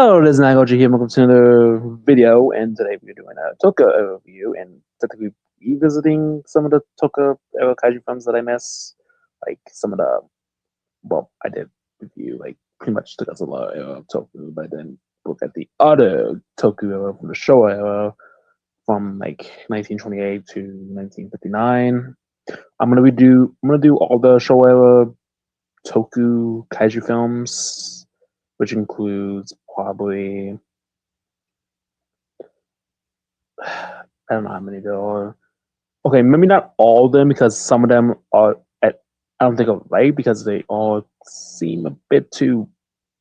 Hello, this is Nagoji here. Welcome to another video, and today we're doing a Toku review and technically revisiting some of the Toku era kaiju films that I miss. Like some of the, well, I did review like pretty much the Godzilla era of Toku, but then look at the other Toku era from the Showa era from like 1928 to 1959. I'm gonna do all the Showa era Toku kaiju films, which includes probably I don't know how many there are. Okay, maybe not all of them because some of them are at I don't think are right because they all seem a bit too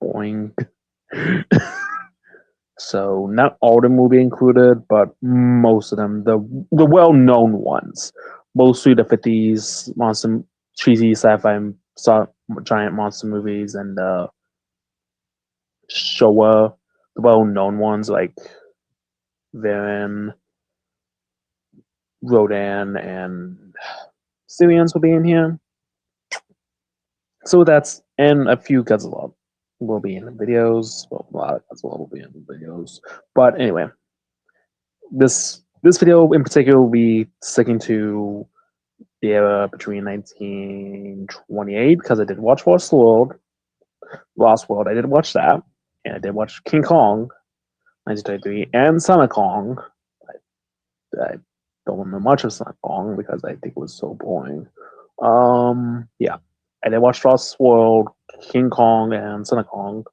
boring. So not all of them will be included, but most of them, the well known ones, mostly the 50s monster cheesy sci-fi giant monster movies and Showa, the well known ones like Viren, Rodan, and Syrians will be in here. So that's and a few Godzilla will be in the videos. Well, a lot of Godzilla will be in the videos. But anyway, this video in particular will be sticking to the era between 1928 because I did watch Lost World. I did watch that, and I did watch King Kong, 1933, and Son of Kong. I don't remember much of Son of Kong because I think it was so boring. Yeah. I did watch Lost World, King Kong, and Son of Kong.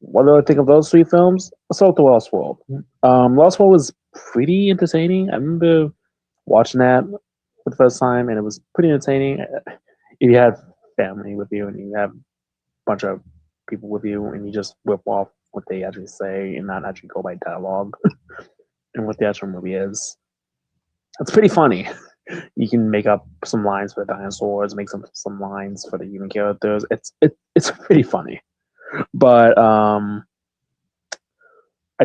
What do I think of those three films? Let's start with the Lost World. Lost World was pretty entertaining. I remember watching that for the first time, and it was pretty entertaining. If you had family with you and you have a bunch of people with you, and you just whip off what they actually say and not actually go by dialogue and what the actual movie is, it's pretty funny. You can make up some lines for the dinosaurs, make some lines for the human characters. It's pretty funny. But I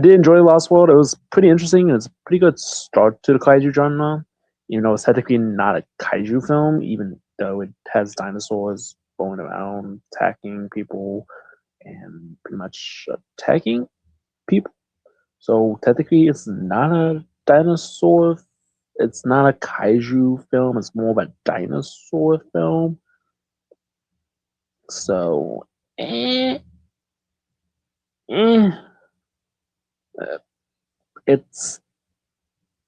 did enjoy Lost World. It was pretty interesting. It's a pretty good start to the kaiju genre. You know, it's technically not a kaiju film, even though it has dinosaurs going around attacking people and pretty much attacking people. So technically, it's not a dinosaur. It's not a kaiju film. It's more of a dinosaur film. So, eh, eh, uh, it's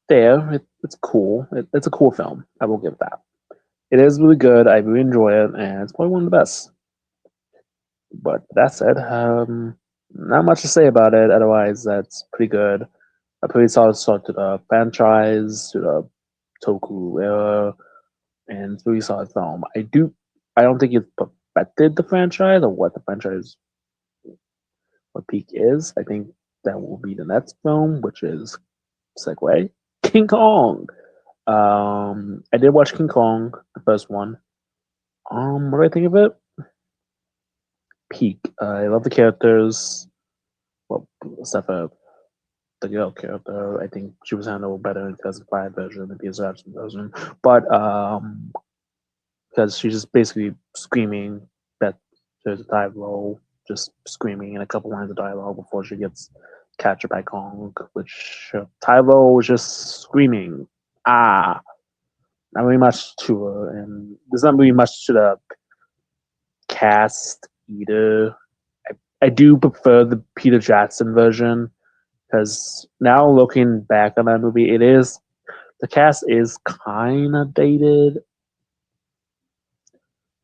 there. It's cool. It's a cool film. I will give that. It is really good. I really enjoy it, and it's probably one of the best. But that said, not much to say about it. Otherwise, that's pretty good. A pretty solid start to the franchise, to the Toku era, and it's a really solid film. I don't think it's perfected the franchise or what the franchise, what peak is. I think that will be the next film, which is segue King Kong. I did watch King Kong, the first one. What do I think of it? Peak. I love the characters. Well, except for the girl character, I think she was handled better in the 2005 version than the PS version. But because she's just basically screaming that there's a dive roll, just screaming in a couple lines of dialogue before she gets captured by Kong, which Tylo was just screaming, ah, not really much to her, and there's not really much to the cast either. I do prefer the Peter Jackson version because now looking back on that movie, the cast is kind of dated.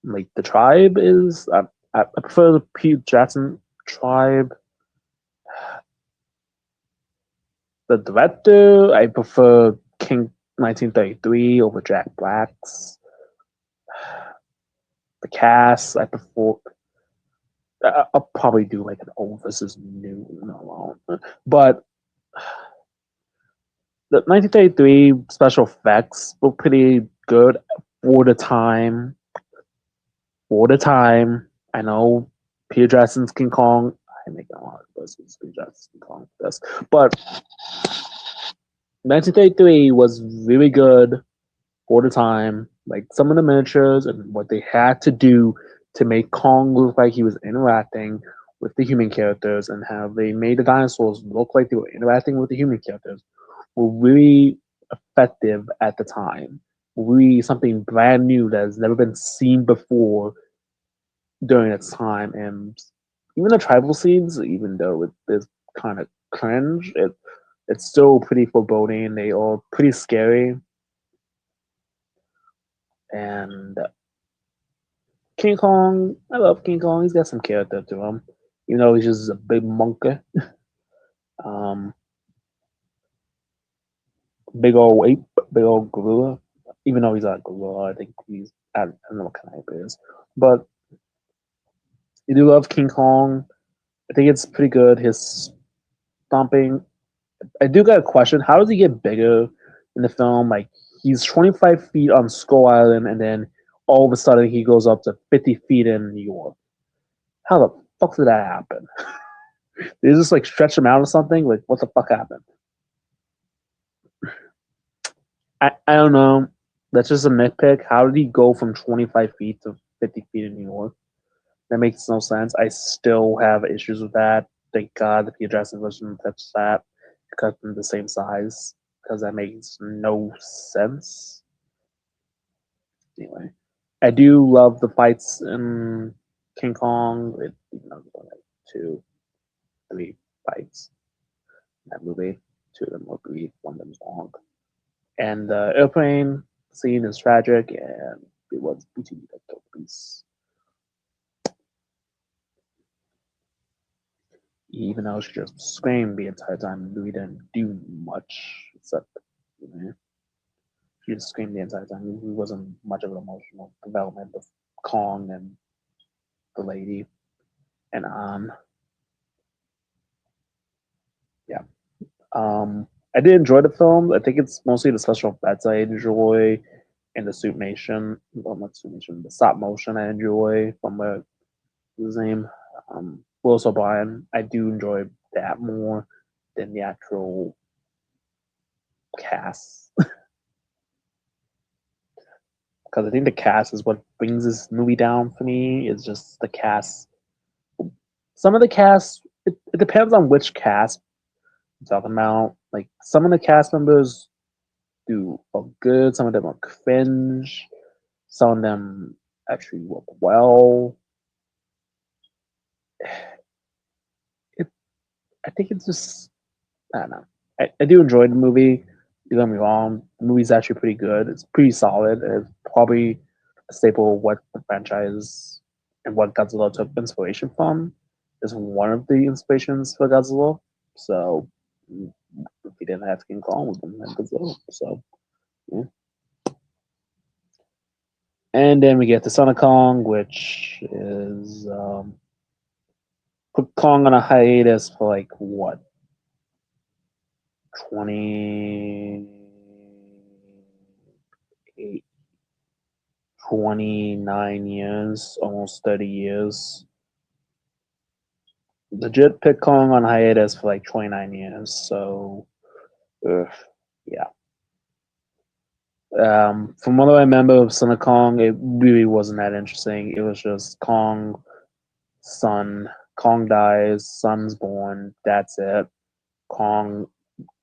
Like the tribe is, I prefer the Peter Jackson tribe. The director, I prefer King 1933 over Jack Black's. The cast, I prefer. I'll probably do like an old versus new, but the 1933 special effects were pretty good for the time. For the time, I know Peter Jackson's King Kong. I make a lot of versus Peter Jackson's King Kong this, but 1933 was really good for the time. Like some of the miniatures and what they had to do to make Kong look like he was interacting with the human characters and how they made the dinosaurs look like they were interacting with the human characters were really effective at the time. Really something brand new that has never been seen before during its time. And even the tribal scenes, even though it is kind of cringe, it's still pretty foreboding. They are pretty scary. And King Kong, I love King Kong. He's got some character to him. You know, he's just a big monkey. Um, big old ape, big old gorilla. Even though he's not a gorilla, I think I don't know what kind of ape it is. But you do love King Kong. I think it's pretty good. His stomping. I do got a question. How does he get bigger in the film? Like, he's 25 feet on Skull Island, and then all of a sudden he goes up to 50 feet in New York. How the fuck did that happen? Did they just like stretch him out or something? Like, what the fuck happened? I don't know. That's just a nitpick. How did he go from 25 feet to 50 feet in New York? That makes no sense. I still have issues with that. Thank God the addressing version touched that, cut them the same size, because that makes no sense. Anyway, I do love the fights in King Kong. Like two, three fights in that movie. Two of them were brief, one of them was long. And the airplane scene is tragic, and it was BT that killed the beast. Even though she just screamed the entire time, we didn't do much except, you know, she just screamed the entire time. It wasn't much of an emotional development of Kong and the lady and yeah. I did enjoy the film. I think it's mostly the special effects I enjoy and the suitmation. Well, not suitmation, the stop motion I enjoy from his name. Willis O'Brien. I do enjoy that more than the actual cast. Because I think the cast is what brings this movie down for me. It's just the cast. Some of the cast, it depends on which cast I'm talking about. Like some of the cast members do look good. Some of them are cringe. Some of them actually work well. It, I think it's just I don't know. I do enjoy the movie. Don't get me wrong. The movie's actually pretty good. It's pretty solid. It's probably a staple of what the franchise and what Godzilla took inspiration from. Is one of the inspirations for Godzilla. So if we didn't have King Kong, we didn't have Godzilla. So yeah. And then we get the Son of Kong, which is put Kong on a hiatus for like what 28, 29 years, almost 30 years. Legit put Kong on hiatus for like 29 years. So, yeah. From what I remember of Son of Kong, it really wasn't that interesting. It was just Kong, son, Kong dies, son's born, that's it. Kong,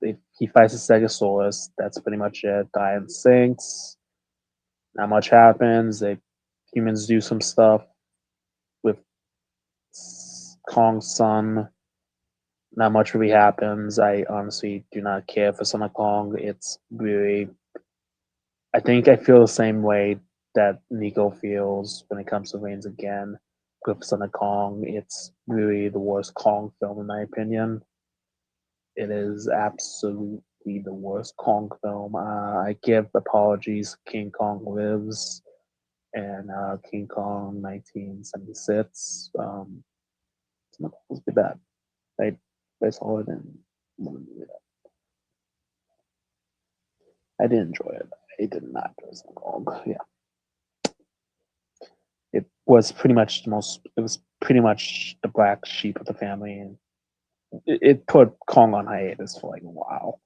if he fights a Stegosaurus, that's pretty much it. Diane sinks, not much happens. Humans do some stuff with Kong's son. Not much really happens. I honestly do not care for Son of Kong. It's really, I think I feel the same way that Nico feels when it comes to Reigns again with Son of Kong. It's really the worst Kong film in my opinion. It is absolutely the worst Kong film. I give apologies. King Kong Lives and King Kong 1976. It's not supposed to be bad. I saw it and I did enjoy it. I did not enjoy Kong. Yeah, it was pretty much the most. It was pretty much the black sheep of the family, and it put Kong on hiatus for like a while.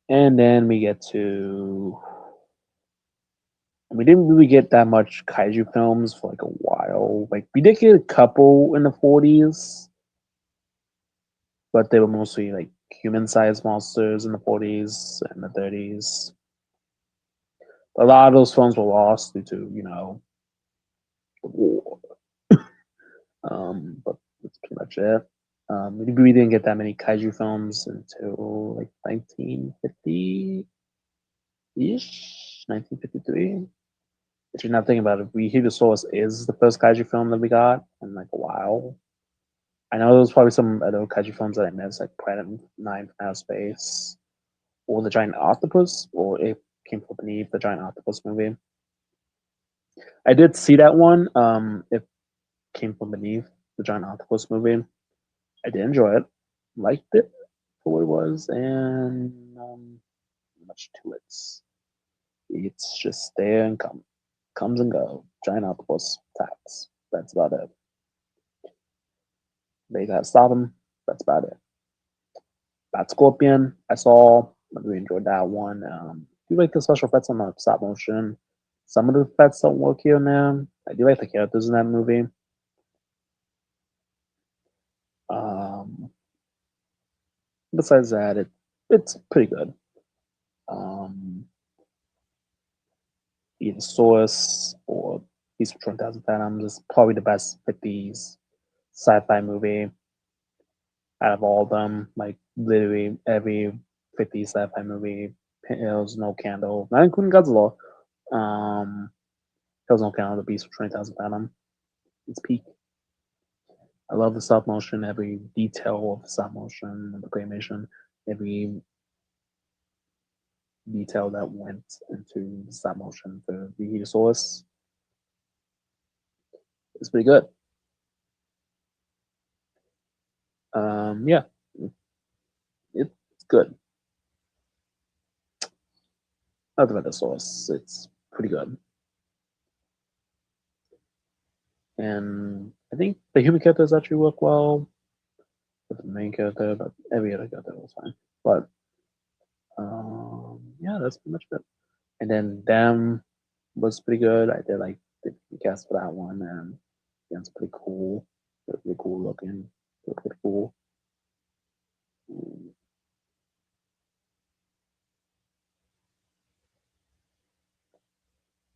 And then we get to We didn't really get that much kaiju films for like a while. Like we did get a couple in the 40s, but they were mostly like human-sized monsters in the 40s and the 30s. A lot of those films were lost due to the war. But that's pretty much it. We didn't get that many kaiju films until like 1950 ish, 1953. If you're not thinking about it, We Hear the Source is the first kaiju film that we got in like a while. I know there was probably some other kaiju films that I missed, like Planet Nine from Outer Space, or The Giant Octopus, or It Came From Beneath, the Giant Octopus movie. I did see that one. It Came From Beneath, the Giant Octopus movie. I did enjoy it, liked it for what it was, and much to it. It's just there and comes and go. Giant octopus attacks. That's about it. They gotta stop him. That's about it. Bat Scorpion, I saw. I really enjoyed that one. Do like the special effects on the stop motion. Some of the effects don't work here and there. I do like the characters in that movie. Um, Besides that, it's pretty good. Um, Either Source or Beast from 20,000 Phantoms is probably the best 50s sci-fi movie out of all of them. Like literally every 50s sci-fi movie, Hills No Candle, not including Godzilla. Hills No Candle, The Beast from 20,000 Phantom. It's peak. I love the stop motion, every detail of the stop motion, the claymation, every detail that went into the stop motion for the Source. It's pretty good. Yeah, it's good. Other than the Source, it's pretty good. And I think the human characters actually work well with the main character, but every other character was fine. But yeah, that's pretty much it. And then Them was pretty good. I did like the cast for that one, and yeah, it's pretty cool. They're pretty cool looking. They're pretty cool. Mm,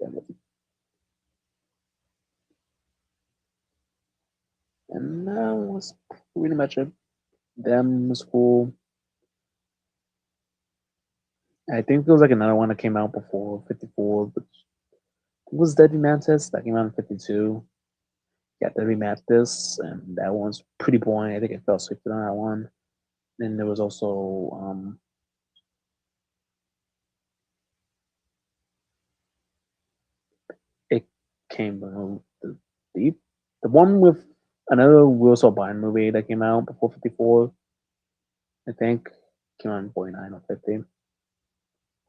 yeah, and that was pretty much it. Them was cool. I think there was like another one that came out before 54, which was Deadly Mantis that came out in 52. Yeah, Deadly Mantis, and that one's pretty boring. I think I fell asleep on that one. Then there was also it came the deep the one with another Will O'Brien movie that came out before 54. I think came out in 49 or 50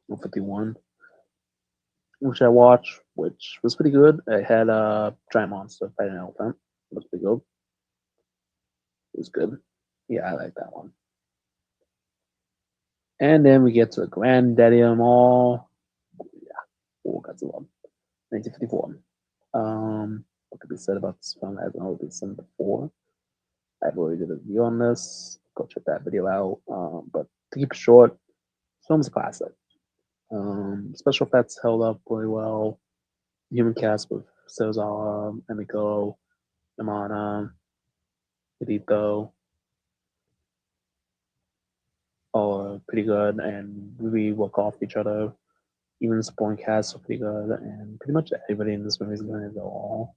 or 51, which I watched, which was pretty good. I had a giant monster fighting an elephant. It was pretty good. It was good. Yeah, I like that one. And then we get to the granddaddy of them all. Oh, Godzilla, 1954. What could be said about this film? I haven't already seen before. I've already did a review on this. Go check that video out. But to keep it short, this film's a classic. Special effects held up really well. Human cast with Cesar, Emiko, Yamana, Hidito, all are pretty good and really work off each other. Even the supporting cast are pretty good, and pretty much everybody in this movie is going to go all.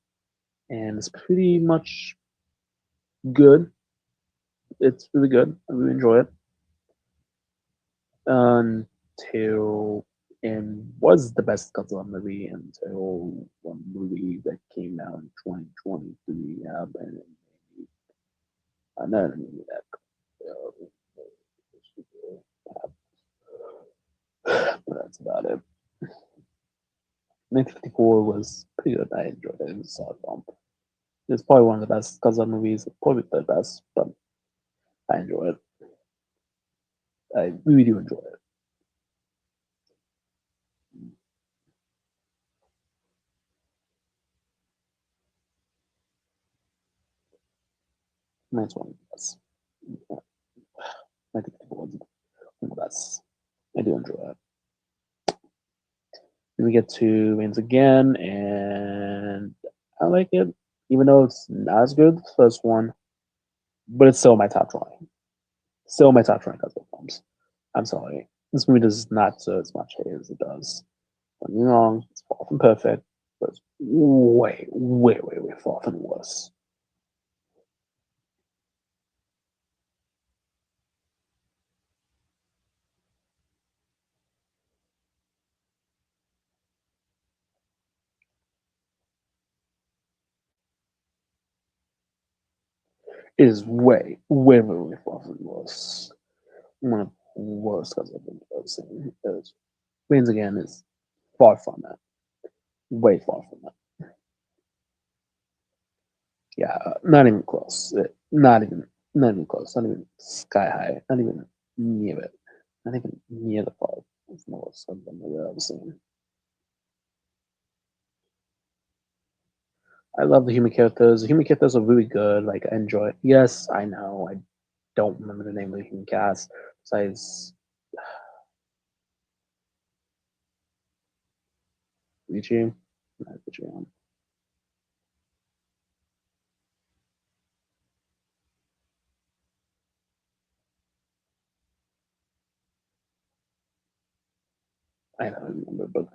And it's pretty much good. It's really good. I really enjoy it. Until and was the best Godzilla movie until one movie that came out in 2023 happened. Another movie that but that's about it. 1954 was pretty good. I enjoyed it. It was a solid film. It's probably one of the best Godzilla movies. Probably the best, but I enjoy it. I really do enjoy it. That's one of the best. I think it was one of the best. I do enjoy it. Then we get to Wings again, and I like it, even though it's not as good as the first one, but it's still my top drawing. Still my top drawing Godzilla films. I'm sorry. This movie does not deserve as much hate as it does. Don't get me wrong, it's far from perfect, but it's way, way, way, way far from worse. It is way, way, way, way far from worse. One of the worst Godzilla films I've ever seen. Wings again is far from it. Way far from it. Yeah, not even close. Not even close. Not even sky high. Not even near it. Not even near the far. It's the worst of them I've ever seen. I love the human characters. The human characters are really good. Like I enjoy it. Yes, I know. I don't remember the name of the human cast. Besides Richie, not Richie. I don't remember, but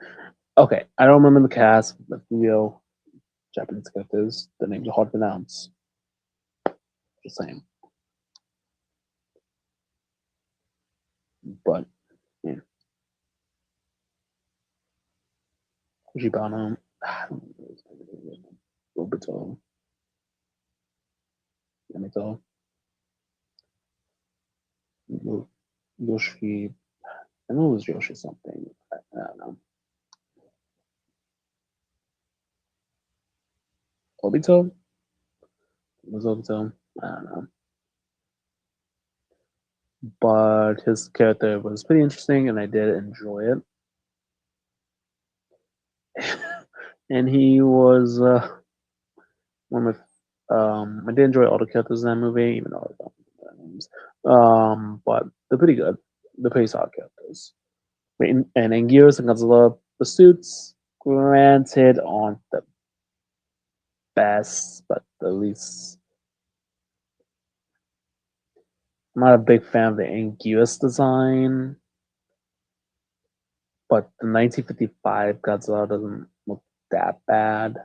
okay. I don't remember the cast, but real Japanese characters. The names are hard to pronounce. Just saying. But yeah, Fujibana. I don't remember his name. Roberto, Yamato, Yoshi. I know it was Yoshi something. I don't know. Obito? It was Obito? I don't know. But his character was pretty interesting, and I did enjoy it. And he was one of I did enjoy all the characters in that movie, even though I don't remember their names. But they're pretty good. They're pretty solid characters. And in Gears and Godzilla, the suits, granted, aren't the best, but the least. I'm not a big fan of the Anguirus design, but the 1955 Godzilla doesn't look that bad.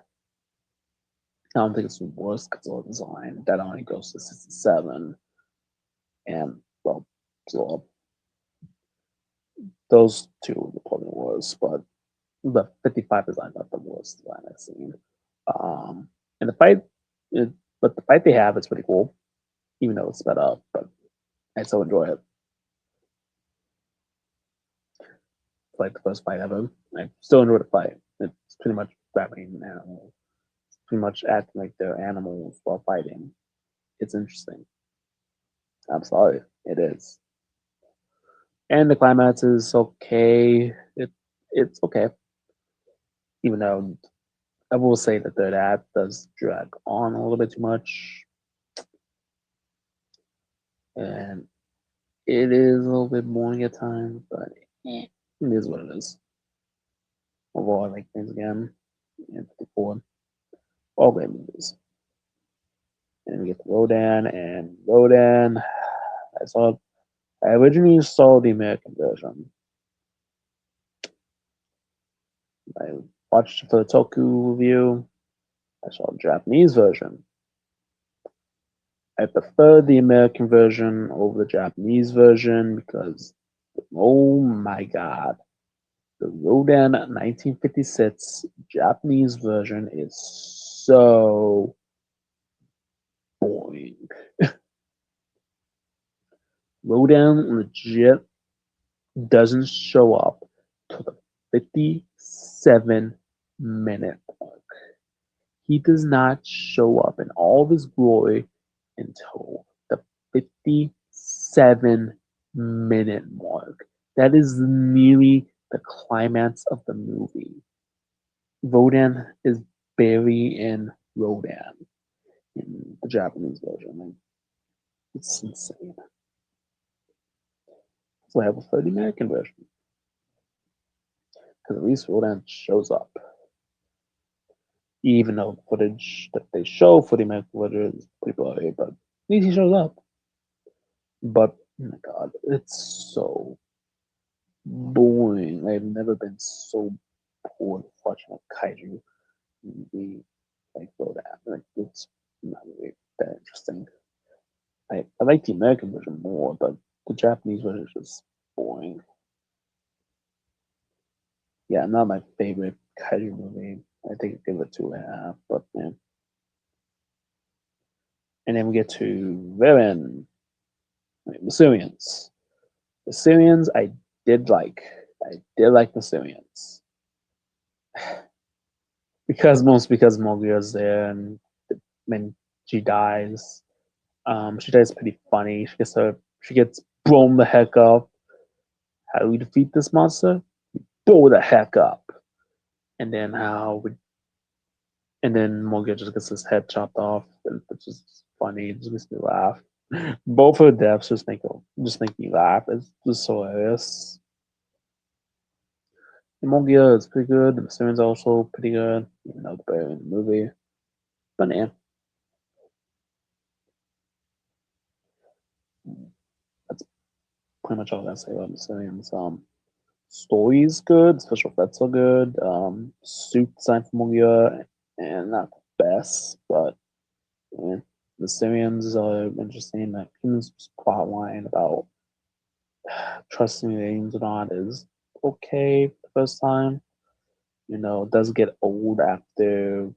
I don't think it's the worst Godzilla design. That only goes to 67. And, well, so those two are probably the worst, but the 55 design is not the worst design I've seen. And the fight, it, but the fight they have is pretty cool, even though it's sped up, but I still enjoy it. It's like the first fight ever. I still enjoy the fight. It's pretty much grabbing animals, pretty much acting like they're animals while fighting. It's interesting. I'm sorry, it is. And the climax is okay. It's okay, even though I will say that the third act does drag on a little bit too much, and it is a little bit boring at times. But it is what it is. Overall, I like things again. And 54, all great movies. And we get to Rodan, and Rodan. I saw. I originally saw the American version. I watched it for the Toku review. I saw the Japanese version. I prefer the American version over the Japanese version because, oh my god, the Rodan 1956 Japanese version is so boring. Rodan legit doesn't show up to the 57-minute mark. He does not show up in all of his glory until the 57-minute mark. That is nearly the climax of the movie. Rodan is barely in Rodan in the Japanese version. It's insane. So I have a 30-minute conversion because at least Rodan shows up, even though the footage that they show for the minute conversion is pretty blurry, but at least he shows up. But oh my god, it's so boring. I've never been so bored watching a kaiju movie like Rodan. Like it's not really that interesting. I like the American version more, but the Japanese version is just boring. Yeah, not my favorite kaiju movie. I think I give it 2.5, but man. And then we get to Villain, the Syrians. The Syrians I did like. I did like the Syrians. Because Mogia's there and when she dies, she dies pretty funny. She gets blown the heck up. How do we defeat this monster? Blow the heck up. And then and then Morgan just gets his head chopped off, which is funny. It just makes me laugh. Both her deaths just make me laugh. It's just so hilarious. And Mogia is pretty good. The Mysterians are also pretty good, even though they're better in the movie. But yeah, that's pretty much all I say about Mysterians. Story is good, special effects are good. Suit design for Mogia and not the best, but yeah. The Syrians are interesting. Like Human's plot line about trusting the aliens or not is okay the first time. It does get old after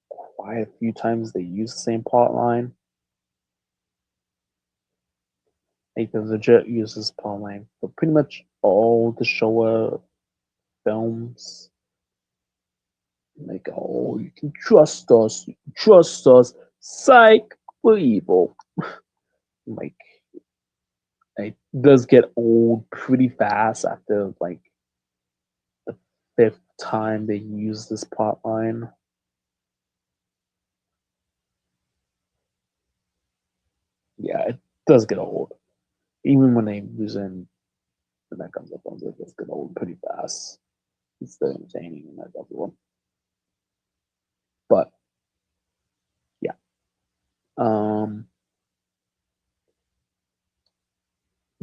quite a few times they use the same plot line. Like the legit uses plot line for pretty much all the Showa films. Like, oh, you can trust us, psych, we're evil. Like, it does get old pretty fast after like the fifth time they use this plot line. Yeah, it does get old. Even when they use in the that comes up on it does get old pretty fast. It's still entertaining and that's everyone. But yeah. Um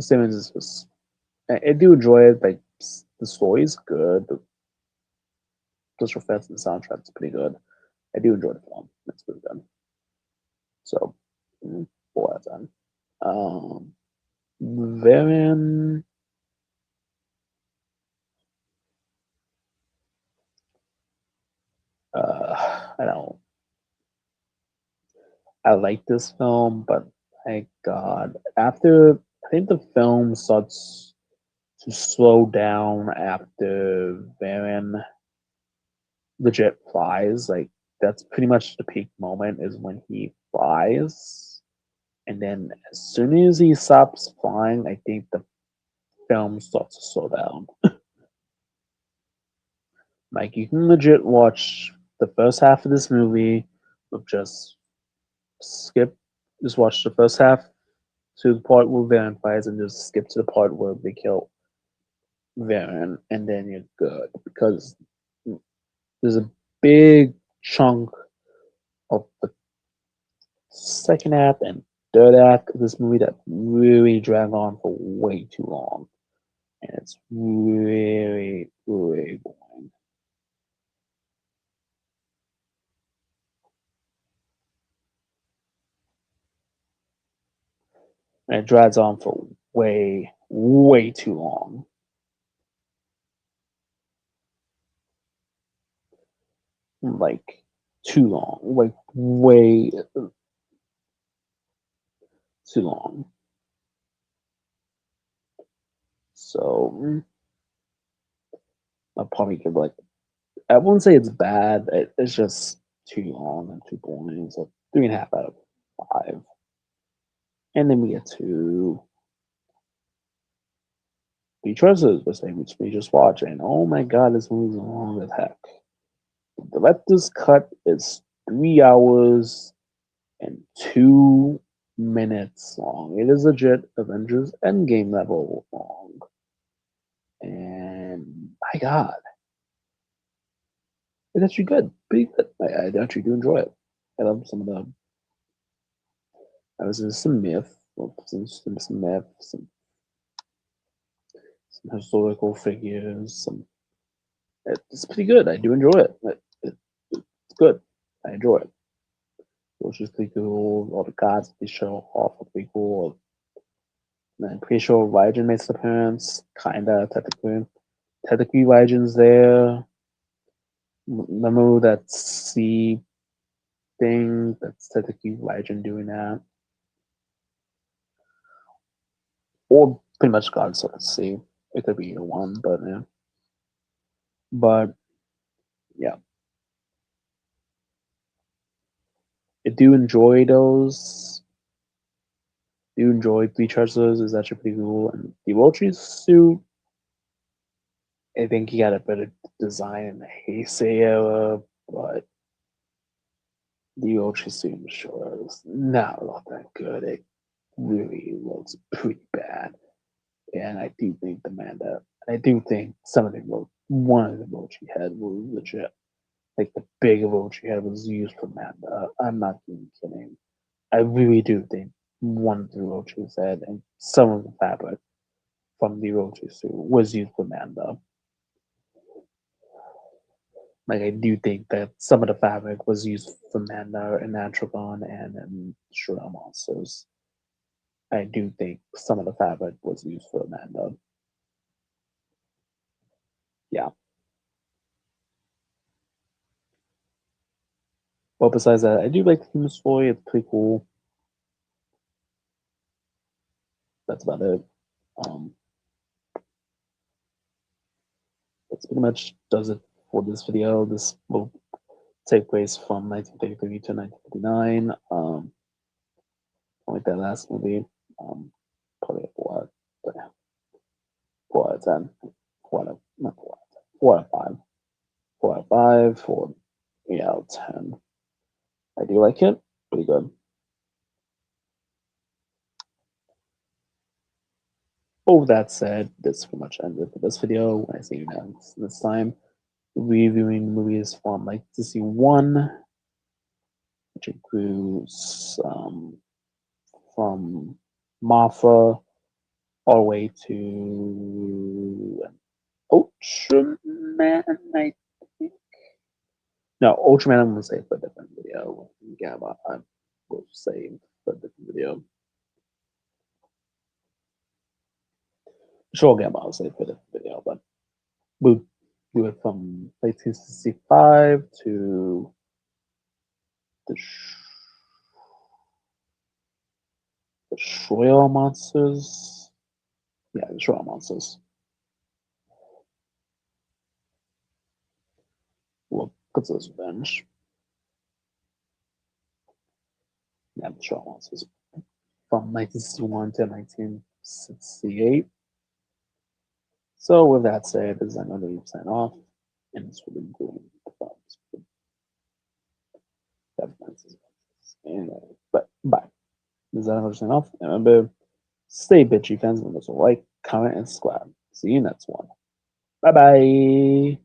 Simmons is just I do enjoy it, like the story's good, the visual effects and the soundtrack's pretty good. I do enjoy the film. It's pretty good. So 4 out of 10. Um Varian I don't I like this film, but thank God. After I think the film starts to slow down after Varen legit flies. Like that's pretty much the peak moment is when he flies. And then as soon as he stops flying, I think the film starts to slow down. Like you can legit watch the first half of this movie with skip just watch the first half to the part where Varen flies and just skip to the part where they kill Varen and then you're good because there's a big chunk of the second act and third act of this movie that really drag on for way too long. And it's really, really boring. And it drags on for way, way too long. Like, too long. Like, way too long. So, I'll probably give like, I wouldn't say it's bad. It's just too long and too boring. So, 3.5 out of 5. And then we get to The Treasures, which we just watched. And oh my god, this movie's long as heck. The director's cut is 3 hours and 2 minutes long. It is legit Avengers Endgame level long. And my God, it's actually good. Pretty good. I actually do enjoy it. I love some of the. I was in some myth, some myth, some historical figures. It's pretty good. I do enjoy it. It's good. I enjoy it. Which is pretty cool. All the gods they show off are pretty cool. And I'm pretty sure Raijin makes an appearance. Kinda, technically. Technically, Raijin's there. Remember that sea thing? That's technically Raijin doing that. Or pretty much Godzilla at sea. It could be either one, but yeah. But yeah. I do enjoy those. Do enjoy three chargers is actually pretty cool. And the Orochi's suit, I think he got a better design in the Heisei era, but the Orochi suit in sure is not look that good. It really looks pretty bad. And I do think I do think some of the one of the Orochi head was legit. Like the big Orochi head was used for Manda. I'm not even kidding. I really do think one of the Orochi's head and some of the fabric from the Orochi suit was used for Manda. Like I do think that some of the fabric was used for Manda and Atragon and Shura monsters. I do think some of the fabric was used for Manda. Yeah. Well, besides that, I do like the human story. It's pretty cool. That's about it. Um, that's pretty much does it for this video. This will take place from 1933 to 1959. Like that last movie. Probably a 4 out, but 4 out of 10. 4 out of, not 4 out of 10. 4 out of 5. 4 out of 5 for 8 out of 10. I do like it. Pretty good. All that said, this pretty much ended for this video. When I see you next time, reviewing movies from like Disney 1, which includes from Martha all the way to Ultraman, I think. No, Ultraman I'm gonna say for a different video. Gamma I will say for a different video. Sure, Gamma I'll say for a different video, but we'll do it from 1965 to the the Shroya monsters. Yeah, the Shroya monsters. Well, Godzilla's Revenge. Yeah, the Shroya monsters. From 1961 to 1968. So, with that said, this is another sign off, and this will be doing the thumbs. Anyway, but bye. This is another sign off, and remember, stay bitchy fans, remember to like, comment, and subscribe. See you next one. Bye bye.